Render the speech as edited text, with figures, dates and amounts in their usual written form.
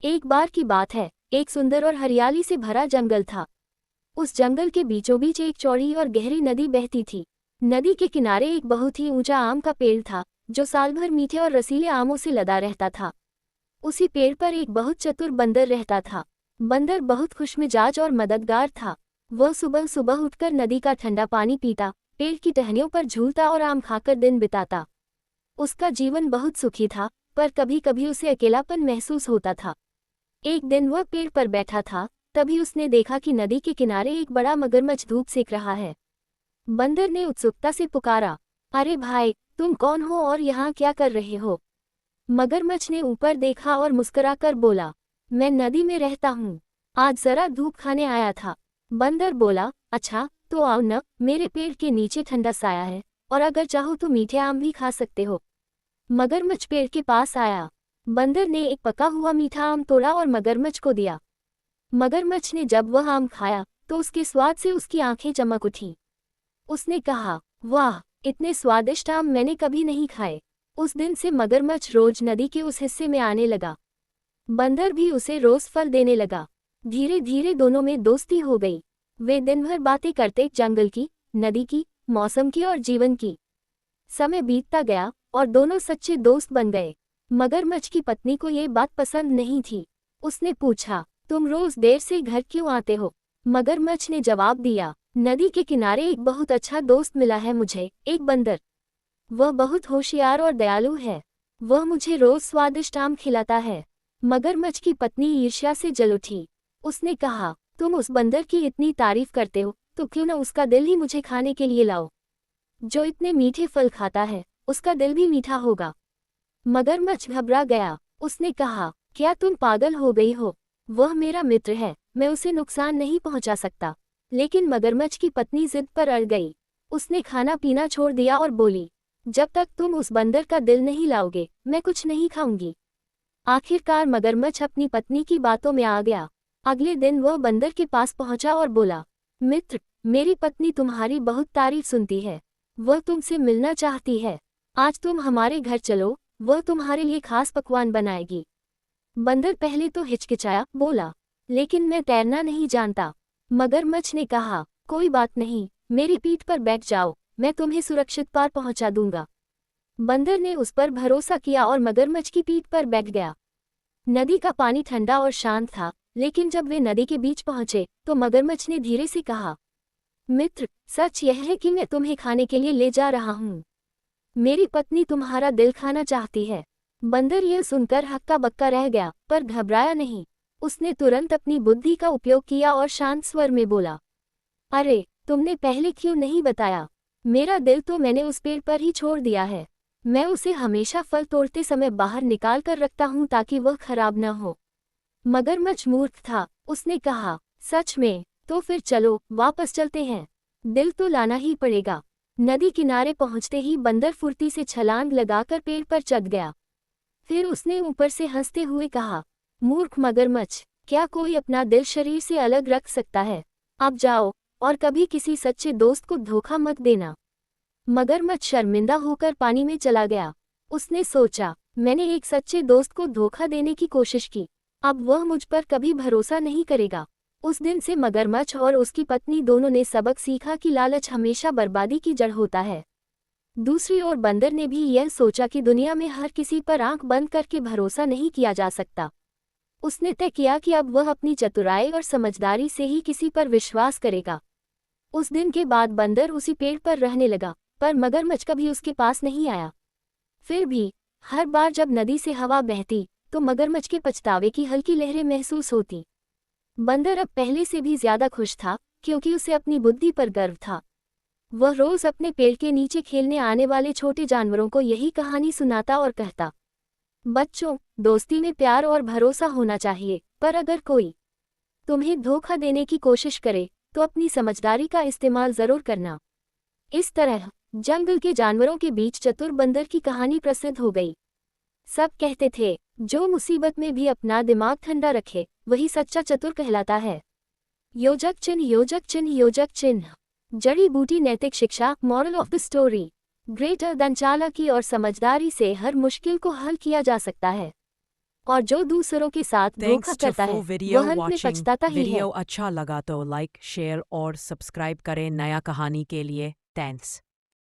एक बार की बात है, एक सुंदर और हरियाली से भरा जंगल था। उस जंगल के बीचों बीच एक चौड़ी और गहरी नदी बहती थी। नदी के किनारे एक बहुत ही ऊंचा आम का पेड़ था, जो साल भर मीठे और रसीले आमों से लदा रहता था। उसी पेड़ पर एक बहुत चतुर बंदर रहता था। बंदर बहुत खुशमिजाज और मददगार था। वह सुबह सुबह उठकर नदी का ठंडा पानी पीता, पेड़ की टहनियों पर झूलता और आम खाकर दिन बिताता। उसका जीवन बहुत सुखी था, पर कभी कभी उसे अकेलापन महसूस होता था। एक दिन वह पेड़ पर बैठा था, तभी उसने देखा कि नदी के किनारे एक बड़ा मगरमच्छ धूप सेक रहा है। बंदर ने उत्सुकता से पुकारा, अरे भाई, तुम कौन हो और यहाँ क्या कर रहे हो? मगरमच्छ ने ऊपर देखा और मुस्कुराकर बोला, मैं नदी में रहता हूँ, आज जरा धूप खाने आया था। बंदर बोला, अच्छा, तो आओ न, मेरे पेड़ के नीचे ठंडा साया है, और अगर चाहो तो मीठे आम भी खा सकते हो। मगरमच्छ पेड़ के पास आया। बंदर ने एक पका हुआ मीठा आम तोड़ा और मगरमच्छ को दिया। मगरमच्छ ने जब वह आम खाया तो उसके स्वाद से उसकी आंखें चमक उठीं। उसने कहा, वाह, इतने स्वादिष्ट आम मैंने कभी नहीं खाए। उस दिन से मगरमच्छ रोज नदी के उस हिस्से में आने लगा। बंदर भी उसे रोज फल देने लगा। धीरे धीरे दोनों में दोस्ती हो गई। वे दिन भर बातें करते, जंगल की, नदी की, मौसम की और जीवन की। समय बीतता गया और दोनों सच्चे दोस्त बन गए। मगरमच्छ की पत्नी को ये बात पसंद नहीं थी। उसने पूछा, तुम रोज देर से घर क्यों आते हो? मगरमच्छ ने जवाब दिया, नदी के किनारे एक बहुत अच्छा दोस्त मिला है मुझे, एक बंदर। वह बहुत होशियार और दयालु है। वह मुझे रोज स्वादिष्ट आम खिलाता है। मगरमच्छ की पत्नी ईर्ष्या से जल उठी। उसने कहा, तुम उस बंदर की इतनी तारीफ करते हो, तो क्यों न उसका दिल ही मुझे खाने के लिए लाओ। जो इतने मीठे फल खाता है, उसका दिल भी मीठा होगा। मगरमच्छ घबरा गया। उसने कहा, क्या तुम पागल हो गई हो? वह मेरा मित्र है, मैं उसे नुकसान नहीं पहुंचा सकता। लेकिन मगरमच्छ की पत्नी जिद पर अड़ गई। उसने खाना पीना छोड़ दिया और बोली, जब तक तुम उस बंदर का दिल नहीं लाओगे, मैं कुछ नहीं खाऊंगी। आखिरकार मगरमच्छ अपनी पत्नी की बातों में आ गया। अगले दिन वह बंदर के पास पहुंचा और बोला, मित्र, मेरी पत्नी तुम्हारी बहुत तारीफ सुनती है। वह तुमसे मिलना चाहती है। आज तुम हमारे घर चलो, वह तुम्हारे लिए खास पकवान बनाएगी। बंदर पहले तो हिचकिचाया, बोला, लेकिन मैं तैरना नहीं जानता। मगरमच्छ ने कहा, कोई बात नहीं, मेरी पीठ पर बैठ जाओ, मैं तुम्हें सुरक्षित पार पहुंचा दूंगा। बंदर ने उस पर भरोसा किया और मगरमच्छ की पीठ पर बैठ गया। नदी का पानी ठंडा और शांत था, लेकिन जब वे नदी के बीच पहुंचे तो मगरमच्छ ने धीरे से कहा, मित्र, सच यह है कि मैं तुम्हें खाने के लिए ले जा रहा हूँ। मेरी पत्नी तुम्हारा दिल खाना चाहती है। बंदर यह सुनकर हक्का बक्का रह गया, पर घबराया नहीं। उसने तुरंत अपनी बुद्धि का उपयोग किया और शांत स्वर में बोला, अरे, तुमने पहले क्यों नहीं बताया? मेरा दिल तो मैंने उस पेड़ पर ही छोड़ दिया है। मैं उसे हमेशा फल तोड़ते समय बाहर निकाल कर रखता हूँ ताकि वह खराब न हो। मगरमच्छ मूर्ख था। उसने कहा, सच में? तो फिर चलो, वापस चलते हैं। दिल तो लाना ही पड़ेगा। नदी किनारे पहुंचते ही बंदर फुर्ती से छलांग लगाकर पेड़ पर चढ़ गया। फिर उसने ऊपर से हंसते हुए कहा, मूर्ख मगरमच्छ, क्या कोई अपना दिल शरीर से अलग रख सकता है? अब जाओ, और कभी किसी सच्चे दोस्त को धोखा मत देना। मगरमच्छ शर्मिंदा होकर पानी में चला गया। उसने सोचा, मैंने एक सच्चे दोस्त को धोखा देने की कोशिश की, अब वह मुझ पर कभी भरोसा नहीं करेगा। उस दिन से मगरमच्छ और उसकी पत्नी दोनों ने सबक सीखा कि लालच हमेशा बर्बादी की जड़ होता है। दूसरी ओर बंदर ने भी यह सोचा कि दुनिया में हर किसी पर आंख बंद करके भरोसा नहीं किया जा सकता। उसने तय किया कि अब वह अपनी चतुराई और समझदारी से ही किसी पर विश्वास करेगा। उस दिन के बाद बंदर उसी पेड़ पर रहने लगा, पर मगरमच्छ कभी उसके पास नहीं आया। फिर भी हर बार जब नदी से हवा बहती तो मगरमच्छ के पछतावे की हल्की लहरें महसूस होती। बंदर अब पहले से भी ज्यादा खुश था, क्योंकि उसे अपनी बुद्धि पर गर्व था। वह रोज अपने पेड़ के नीचे खेलने आने वाले छोटे जानवरों को यही कहानी सुनाता और कहता, बच्चों, दोस्ती में प्यार और भरोसा होना चाहिए, पर अगर कोई तुम्हें धोखा देने की कोशिश करे तो अपनी समझदारी का इस्तेमाल जरूर करना। इस तरह जंगल के जानवरों के बीच चतुर बंदर की कहानी प्रसिद्ध हो गई। सब कहते थे, जो मुसीबत में भी अपना दिमाग ठंडा रखे, वही सच्चा चतुर कहलाता है। योजक चिन्ह, योजक चिन्ह, योजक चिन्ह। जड़ी बूटी नैतिक शिक्षा, moral of the story. Greater than चालाकी और समझदारी से हर मुश्किल को हल किया जा सकता है। और जो दूसरों के साथ धोखा Thanks to करता है full video वह अंत में watching. पछताता ही है। वीडियो अच्छा लगा तो लाइक शेयर और सब्सक्राइब करें नया कहानी के लिए। थैंक्स।